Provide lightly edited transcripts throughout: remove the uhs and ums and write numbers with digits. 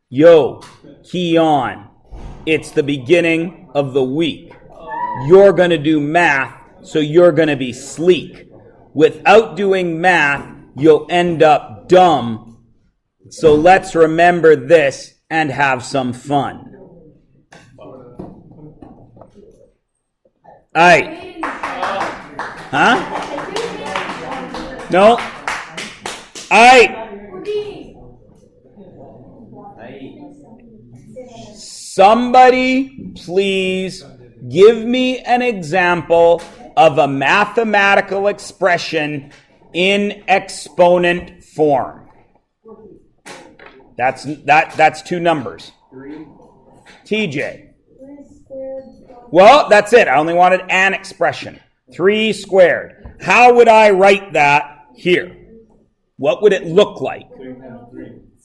Yo, key on. It's the beginning of the week. You're going to do math, so you're going to be sleek. Without doing math, you'll end up dumb. So let's remember this and have some fun. Aye. Huh? No. Aye. Somebody please give me an example of a mathematical expression in exponent form. That's two numbers. TJ. Well, that's it. I only wanted an expression. 3 squared. How would I write that here? What would it look like?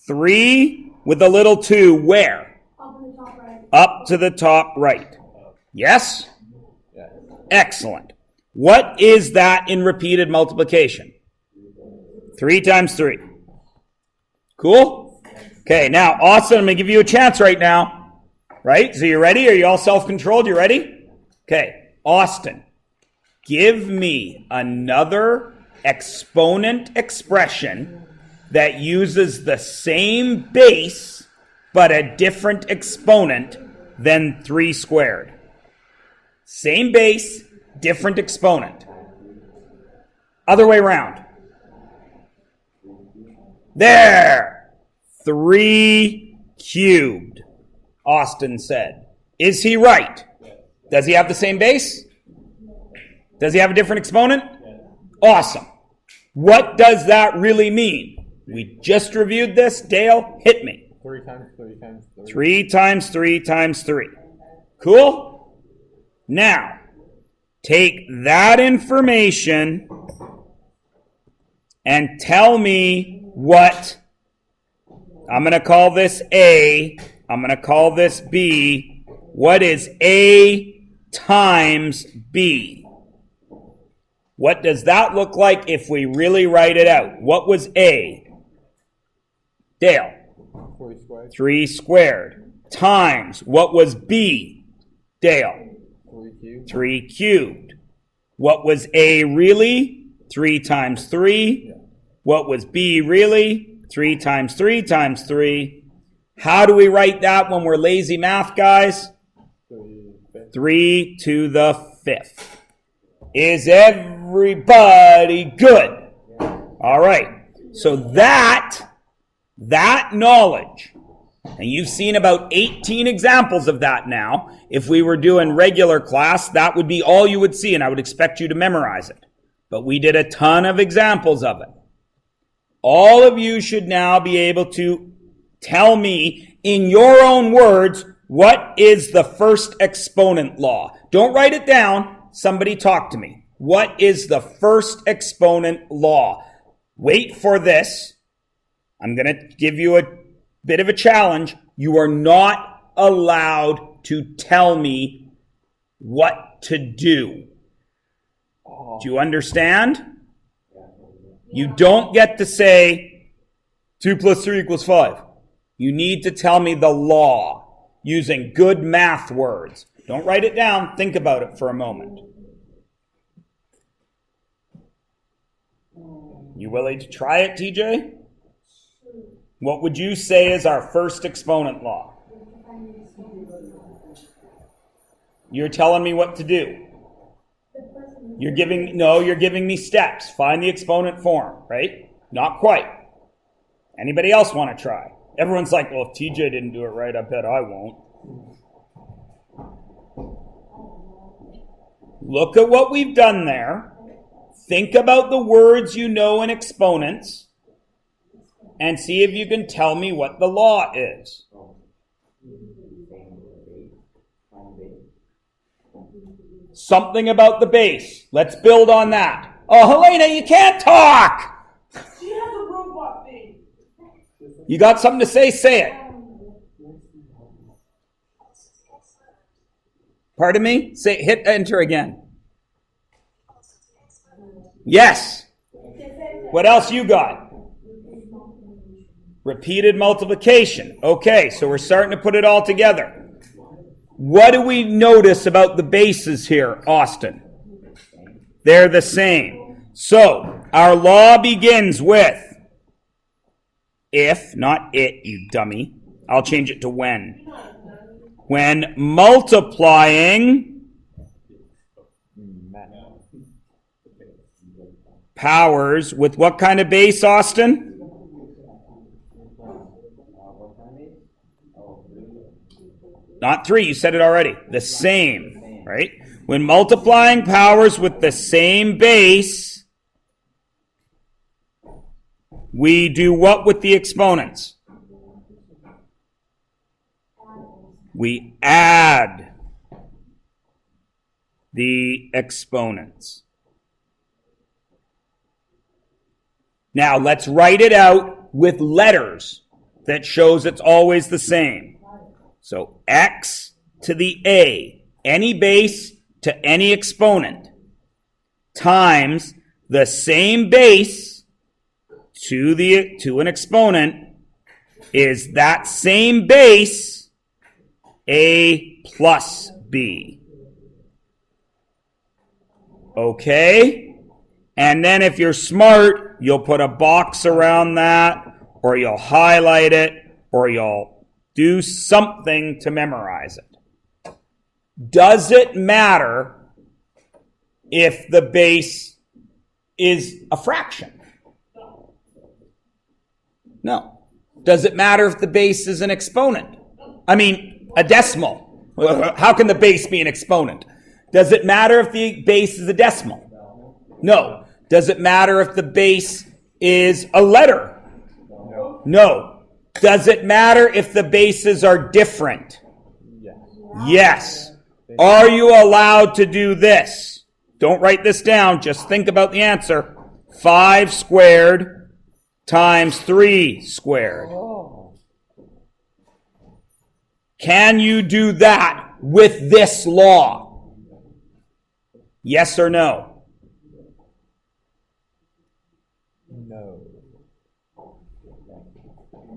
3 with a little 2 where? Up to the top right. Yes? Excellent. What is that in repeated multiplication? 3 times 3. Cool? Okay, now, Austin, I'm going to give you a chance right now. Right? So you ready? Are you all self-controlled? You ready? Okay, Austin, give me another exponent expression that uses the same base but a different exponent than 3 squared. Same base, different exponent. Other way around. There! 3 cubed, Austin said. Is he right? Does he have the same base? Does he have a different exponent? Awesome. What does that really mean? We just reviewed this. Dale, hit me. 3 times 3 times 3. 3 times 3 times 3. Cool? Now, take that information and tell me what, I'm going to call this A, I'm going to call this B. What is A times B? What does that look like if we really write it out? What was A? Dale. 3 squared. Times. What was B? Dale. 3 cubed. What was A really? 3 times 3. What was B really? 3 times 3 times 3. How do we write that when we're lazy math guys? 3 to the 5th. Is everybody good? All right. So that knowledge, and you've seen about 18 examples of that now. If we were doing regular class, that would be all you would see, and I would expect you to memorize it. But we did a ton of examples of it. All of you should now be able to tell me, in your own words, what is the first exponent law? Don't write it down. Somebody talk to me. What is the first exponent law? Wait for this. I'm going to give you a bit of a challenge. You are not allowed to tell me what to do. Do you understand? You don't get to say 2 plus 3 equals 5. You need to tell me the law using good math words. Don't write it down. Think about it for a moment. You willing to try it, TJ? What would you say is our first exponent law? You're telling me what to do. You're giving me steps. Find the exponent form, right? Not quite. Anybody else want to try? Everyone's like, well, if TJ didn't do it right, I bet I won't. Look at what we've done there. Think about the words you know in exponents and see if you can tell me what the law is. Something about the base. Let's build on that. Oh, Helena, you can't talk! She has a robot thing. You got something to say? Say it. Pardon me? Say, hit enter again. Yes. What else you got? Repeated multiplication. Okay, so we're starting to put it all together. What do we notice about the bases here, Austin? They're the same. So, our law begins with if, not it, you dummy. I'll change it to when. When multiplying powers with what kind of base, Austin? Not 3, you said it already. The same, right? When multiplying powers with the same base, we do what with the exponents? We add the exponents. Now, let's write it out with letters that shows it's always the same. So, x to the a, any base to any exponent, times the same base to an exponent is that same base a plus b. Okay? And then if you're smart, you'll put a box around that, or you'll highlight it, or you'll do something to memorize it. Does it matter if the base is a fraction? No. Does it matter if the base is an exponent? I mean, a decimal. How can the base be an exponent? Does it matter if the base is a decimal? No. Does it matter if the base is a letter? No. Does it matter if the bases are different? Yes. Are you allowed to do this? Don't write this down. Just think about the answer. 5 squared times 3 squared. Can you do that with this law? Yes or no? No.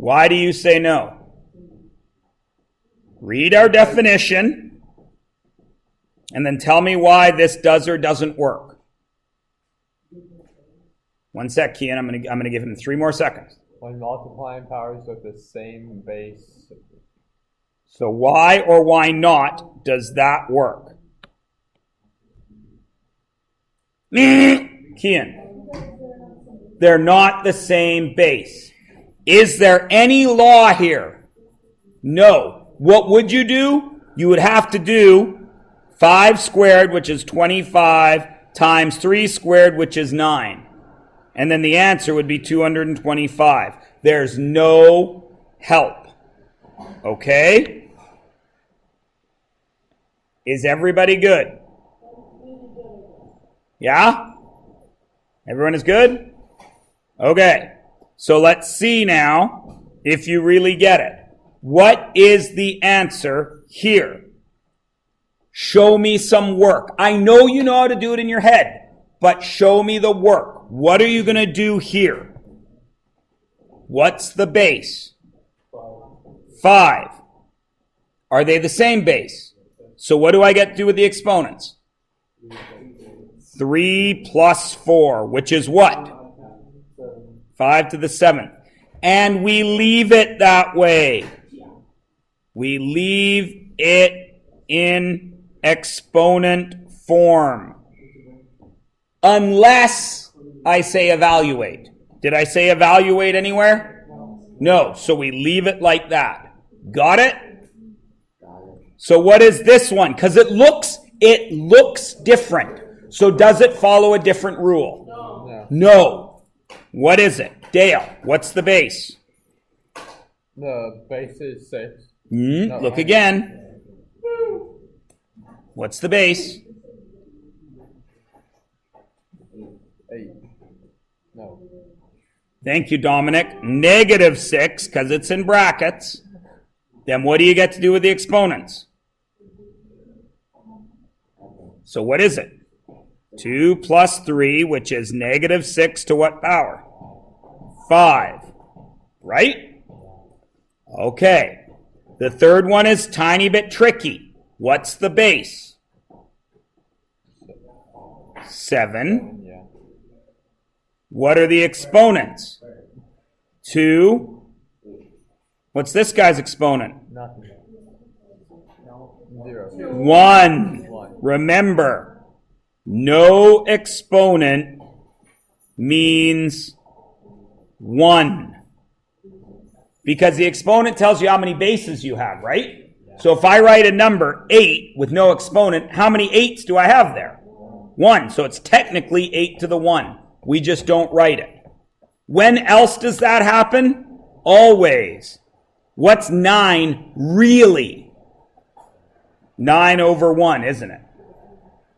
Why do you say no? Read our definition and then tell me why this does or doesn't work. 1 sec, Kian. I'm gonna give him 3 more seconds. When multiplying powers with the same base. So why or why not does that work? Kian. They're not the same base. Is there any law here? No. What would you do? You would have to do 5 squared, which is 25, times 3 squared, which is 9. And then the answer would be 225. There's no help. Okay? Is everybody good? Yeah? Everyone is good? Okay. So let's see now if you really get it. What is the answer here? Show me some work. I know you know how to do it in your head, but show me the work. What are you going to do here? What's the base? 5. Are they the same base? So what do I get to do with the exponents? 3 plus 4, which is what? 5 to the 7th. And we leave it that way. We leave it in exponent form. Unless I say evaluate. Did I say evaluate anywhere? No. So we leave it like that. Got it? So what is this one? Because it looks different. So does it follow a different rule? No. What is it? Dale, what's the base? The base is 6. Look again. What's the base? 8. No. Thank you, Dominic. Negative 6, because it's in brackets. Then what do you get to do with the exponents? So what is it? 2 plus 3, which is negative 6 to what power? 5. Right? Okay. The third one is tiny bit tricky. What's the base? 7. Yeah. What are the exponents? 2. What's this guy's exponent? Nothing. 0. 1. Remember, no exponent means 1. Because the exponent tells you how many bases you have, right? So if I write a number 8 with no exponent, how many 8s do I have there? 1. So it's technically 8 to the 1. We just don't write it. When else does that happen? Always. What's 9 really? 9 over 1, isn't it?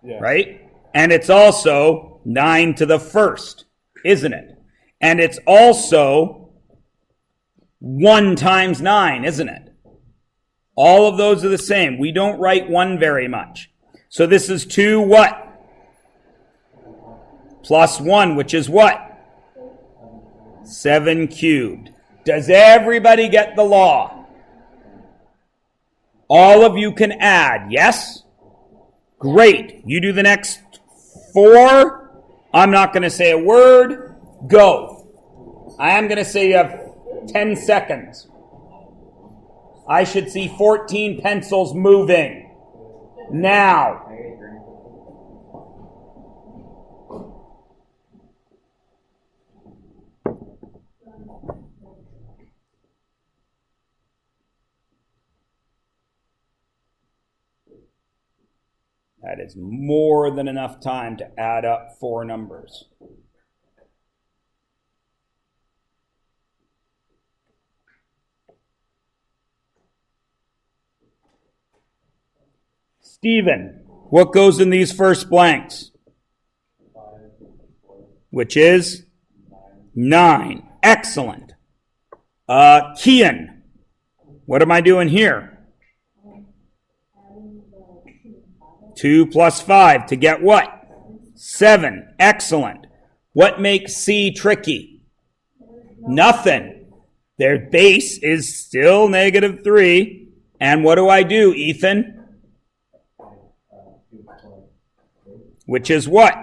Yeah. Right? And it's also 9 to the first, isn't it? And it's also 1 times 9, isn't it? All of those are the same. We don't write 1 very much. So this is 2 what? Plus 1, which is what? 7 cubed. Does everybody get the law? All of you can add, yes? Great. You do the next 4. I'm not going to say a word. Go. I am going to say you have 10 seconds. I should see 14 pencils moving. Now. That is more than enough time to add up 4 numbers. Stephen, what goes in these first blanks? Which is 9. Excellent. Kian, what am I doing here? 2 plus 5 to get what? 7. Excellent. What makes C tricky? Nothing. Their base is still -3. And what do I do, Ethan? Which is what?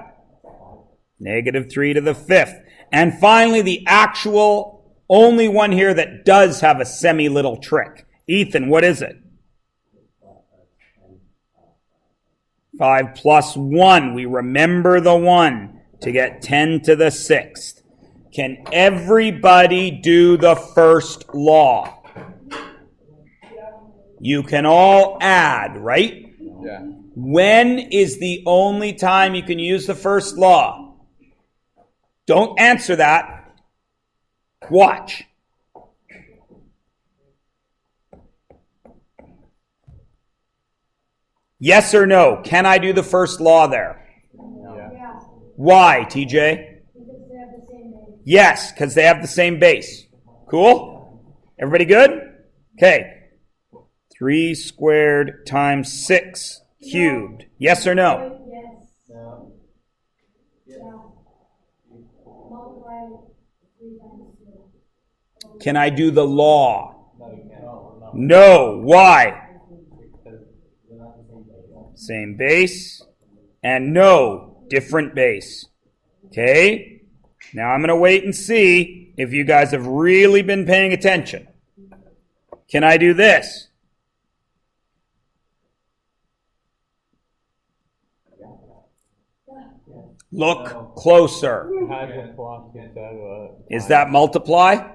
-3 to the 5th. And finally, the actual only one here that does have a semi-little trick. Ethan, what is it? 5 plus 1. We remember the 1 to get 10 to the 6th. Can everybody do the first law? You can all add, right? Yeah. When is the only time you can use the first law? Don't answer that. Watch. Yes or no? Can I do the first law there? Yeah. Why, TJ? Yes, because they have the same base. Cool? Everybody good? Okay. 3 squared times 6 cubed. Yes or no? Yes. No. Multiply 3 times 2. Can I do the law? No, you can't. No. Why? Same base. And no, different base. Okay? Now I'm going to wait and see if you guys have really been paying attention. Can I do this? Look closer. Is that multiply?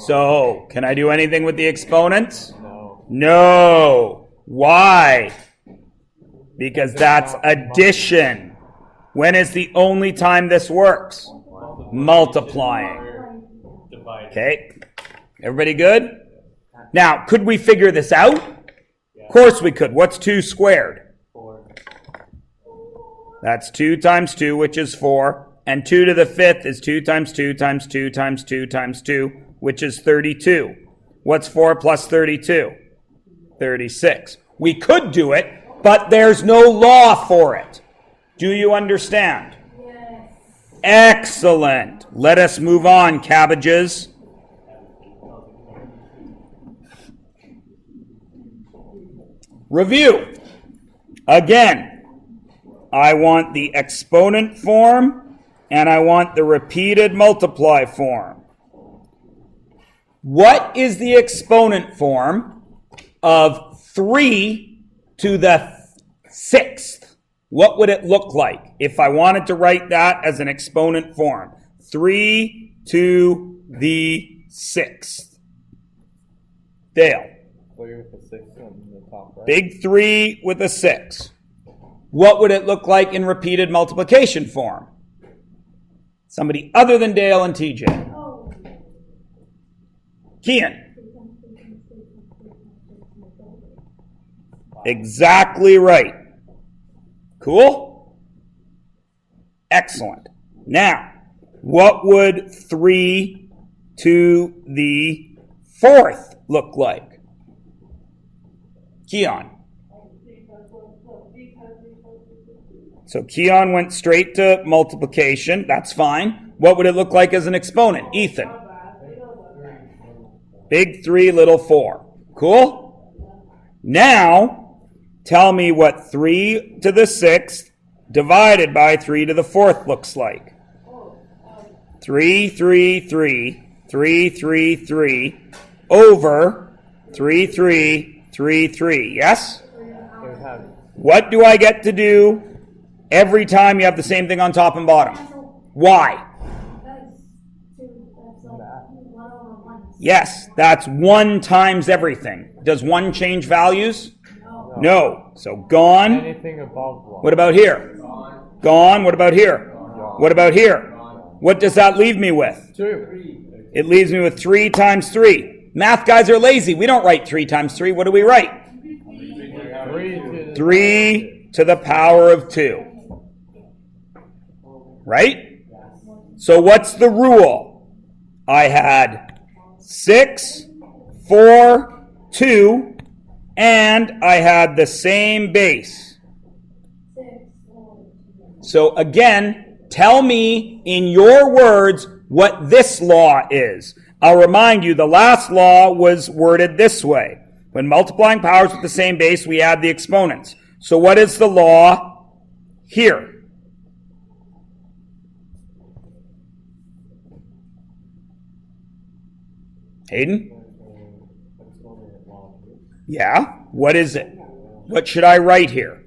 So, can I do anything with the exponents? No. No. Why? Because that's addition. When is the only time this works? Multiplying. Okay. Everybody good? Now, could we figure this out? Of course we could. What's 2 squared? 4. That's 2 times 2, which is 4. And 2 to the 5th is 2 times 2 times 2 times 2 times 2, which is 32. What's 4 plus 32? 36. We could do it, but there's no law for it. Do you understand? Yes. Excellent. Let us move on, cabbages. Review. Again, I want the exponent form and I want the repeated multiply form. What is the exponent form of 3 to the 6th? What would it look like if I wanted to write that as an exponent form? 3 to the 6th. Dale. 3 with the 6 on the top right. Big 3 with a 6. What would it look like in repeated multiplication form? Somebody other than Dale and TJ. Oh. Kian. Exactly right. Cool? Excellent. Now, what would 3 to the 4th look like? Keon. So Keon went straight to multiplication. That's fine. What would it look like as an exponent? Ethan. Big 3, little 4. Cool? Now, tell me what 3 to the 6th divided by 3 to the 4th looks like. 3, 3, 3, 3, 3, 3, over 3, 3, 3, 3. Yes? What do I get to do every time you have the same thing on top and bottom? Why? Yes, that's 1 times everything. Does 1 change values? No. So gone. Anything above 1. What about here? Gone. What about here? What about here? What does that leave me with? 2. It leaves me with 3 times 3. Math guys are lazy. We don't write 3 times 3. What do we write? 3 to the power of 2. Right? So what's the rule? I had 6, 4, 2, and I had the same base. So again, tell me in your words what this law is. I'll remind you, the last law was worded this way. When multiplying powers with the same base, we add the exponents. So what is the law here? Hayden? Yeah, what is it? What should I write here?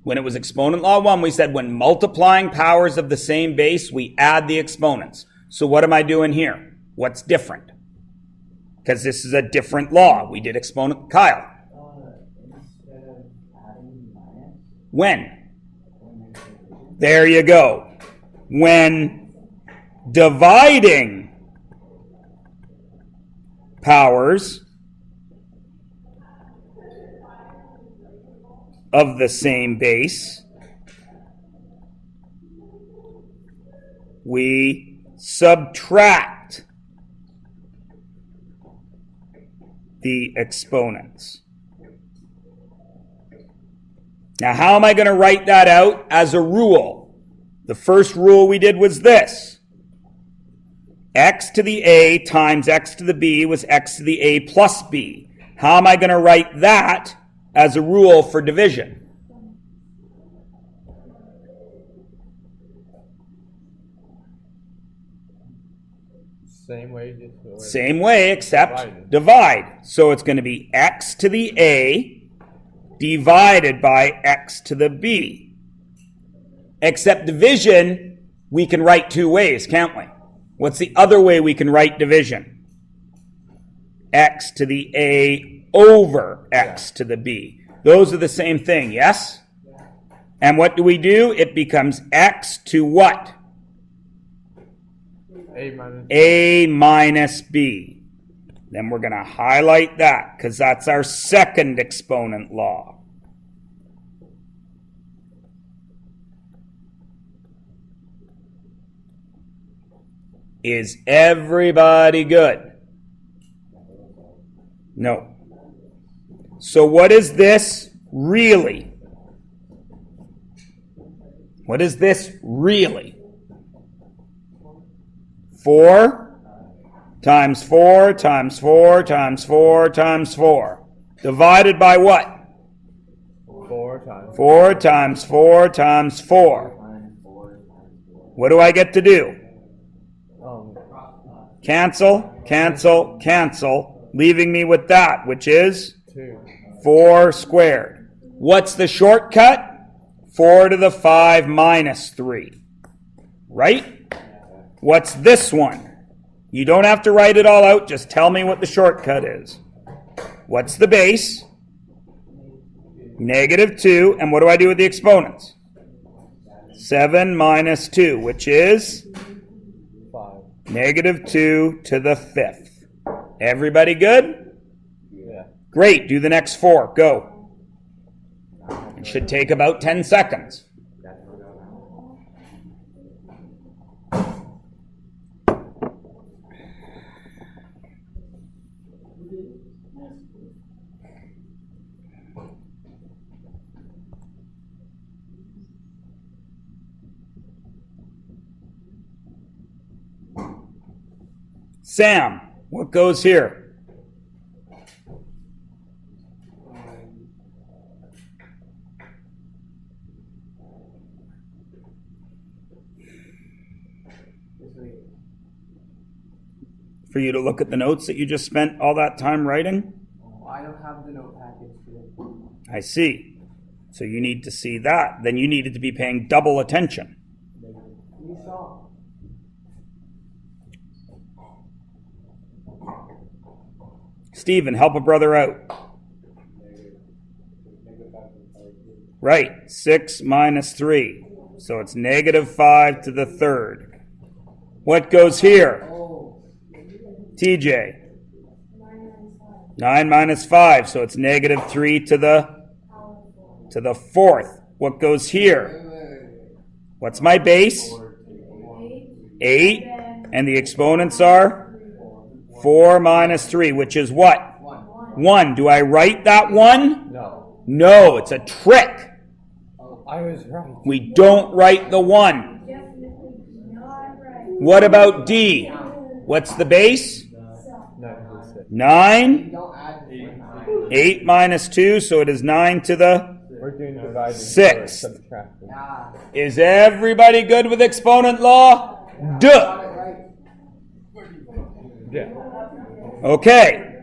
When it was exponent law 1, we said when multiplying powers of the same base, we add the exponents. So what am I doing here? What's different? Because this is a different law. We did exponent. Kyle? Instead of adding minus. When? There you go. When dividing powers of the same base, we subtract the exponents. Now, how am I going to write that out as a rule? The first rule we did was this. X to the a times x to the b was x to the a plus b. How am I going to write that as a rule for division? Same way, just Same way, except Divided. divide. So it's going to be x to the a divided by x to the b. Except division, we can write 2 ways, can't we? What's the other way we can write division? X to the a over x to the b. Those are the same thing, yes? And what do we do? It becomes x to what? A minus A minus b. Then we're going to highlight that because that's our second exponent law. Is everybody good? No. So what is this really? What is this really? 4 times 4 times 4 times 4 times 4. Divided by what? 4 times 4 times 4 times 4. What do I get to do? Cancel, cancel, cancel, leaving me with that, which is 2. 4 squared. What's the shortcut? 4 to the 5 minus 3. Right? What's this one? You don't have to write it all out. Just tell me what the shortcut is. What's the base? -2. And what do I do with the exponents? 7 minus 2, which is 5. -2 to the 5th. Everybody good? Yeah. Great. Do the next 4. Go. It should take about 10 seconds. Sam, what goes here? For you to look at the notes that you just spent all that time writing? I don't have the note package today. I see. So you need to see that. Then you needed to be paying double attention. You saw. Stephen, help a brother out. Right, 6 minus 3. So it's -5 to the 3rd. What goes here? TJ? 9 minus 5. So it's -3 to the 4th. What goes here? What's my base? 8. And the exponents are 4 minus 3, which is what? 1. Do I write that 1? No. No, it's a trick. I was right. We don't write the 1. What about D? What's the base? 9. 8 minus 2, so it is 9 to the We're doing dividing. 6th. Subtracting. Is everybody good with exponent law? Duh. Yeah. Okay.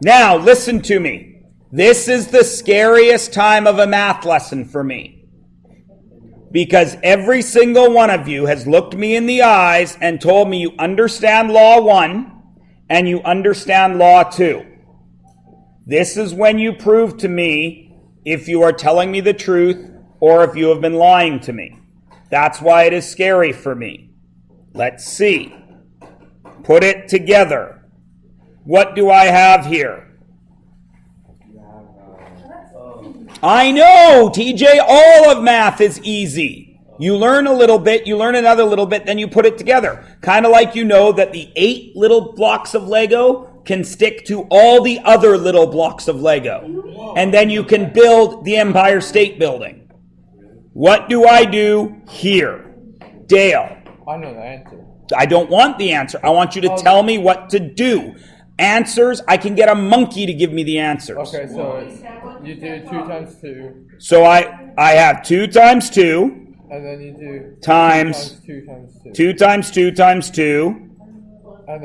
Now listen to me. This is the scariest time of a math lesson for me. Because every single one of you has looked me in the eyes and told me you understand law 1 and you understand law 2. This is when you prove to me if you are telling me the truth or if you have been lying to me. That's why it is scary for me. Let's see. Put it together. What do I have here? I know, TJ, all of math is easy. You learn a little bit, you learn another little bit, then you put it together. Kind of like you know that the 8 little blocks of Lego can stick to all the other little blocks of Lego. And then you can build the Empire State Building. What do I do here? Dale. I know the answer. I don't want the answer. I want you to tell me what to do. Answers, I can get a monkey to give me the answers. Okay, so you do 2 times 2, So I have 2 times 2 and then you do times 2 times 2. 2 times 2 times 2 And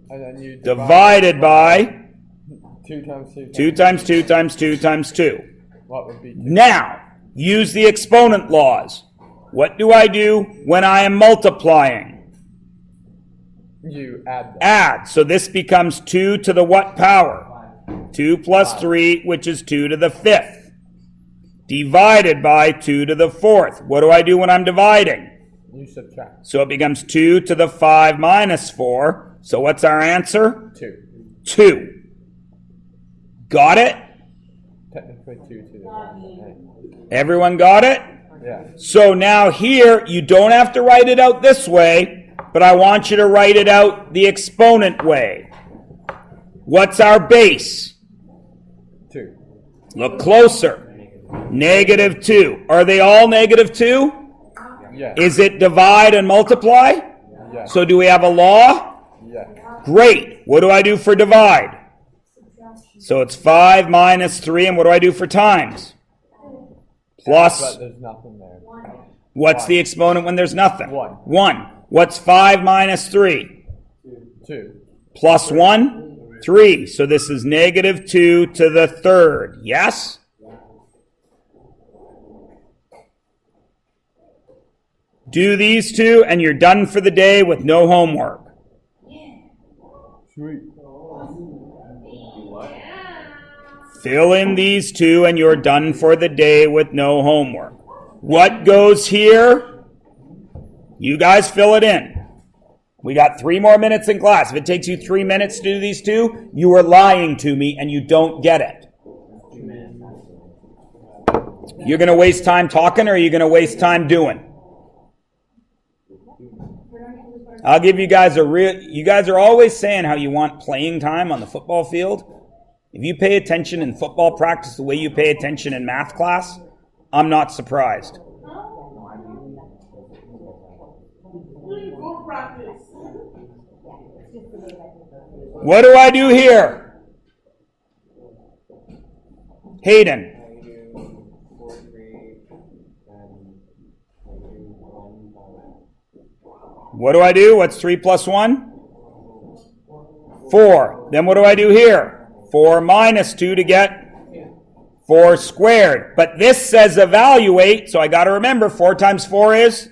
then you divided by 2 times 2 2 times 2 times 2 times 2. What would be 2? Now, use the exponent laws. What do I do when I am multiplying? You add them. Add. So this becomes 2 to the what power? 2 plus 3, which is 2 to the 5th. Divided by 2 to the 4th. What do I do when I'm dividing? You subtract. So it becomes 2 to the 5 minus 4. So what's our answer? 2. 2. Got it? Technically 2 to the 1. Everyone got it? Yeah. So now here, you don't have to write it out this way, but I want you to write it out the exponent way. What's our base? 2. Look closer. -2. Are they all -2? Yeah. Is it divide and multiply? Yes. So do we have a law? Yes. Great. What do I do for divide? So it's 5 minus 3, and what do I do for times? Plus, But there's nothing there. what's the exponent when there's nothing? 1. 1. What's 5 minus 3? 2. Plus 1? 3. So this is negative 2 to the third. Yes? Do these two, and you're done for the day with no homework. Sweet. Fill in these two, and you're done for the day with no homework. What goes here? You guys fill it in. We got 3 more minutes in class. If it takes you 3 minutes to do these two, you are lying to me and you don't get it. You're going to waste time talking, or are you going to waste time doing? I'll give you guys you guys are always saying how you want playing time on the football field. If you pay attention in football practice the way you pay attention in math class, I'm not surprised. Go practice. What do I do here? Hayden. What do I do? What's 3 plus 1? 4. Then what do I do here? 4 minus 2 to get 4 squared. But this says evaluate, so I got to remember 4 times 4 is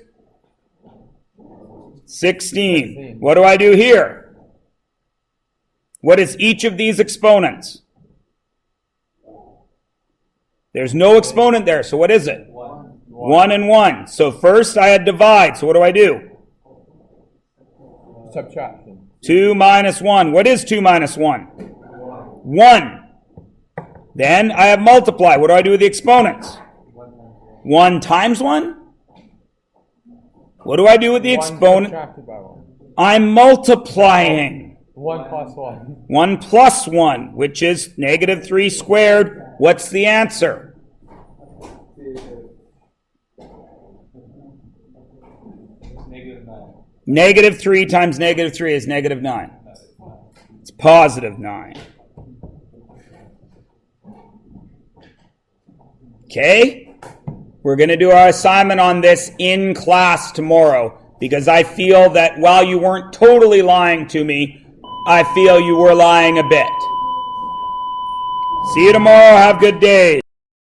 16. What do I do here? What is each of these exponents? There's no exponent there, so what is it? 1 and 1. So first I had divide, so what do I do? Subtraction. 2 minus 1. What is 2 minus 1? 1. Then I have multiply. What do I do with the exponents? 1 times 1? What do I do with the exponent? Subtracted by 1. I'm multiplying. 1 plus 1. 1 plus 1, which is negative 3 squared. What's the answer? Negative 3 times negative 3 is negative 9. It's positive 9. Okay? We're going to do our assignment on this in class tomorrow, because I feel that while you weren't totally lying to me, I feel you were lying a bit. See you tomorrow. Have good days.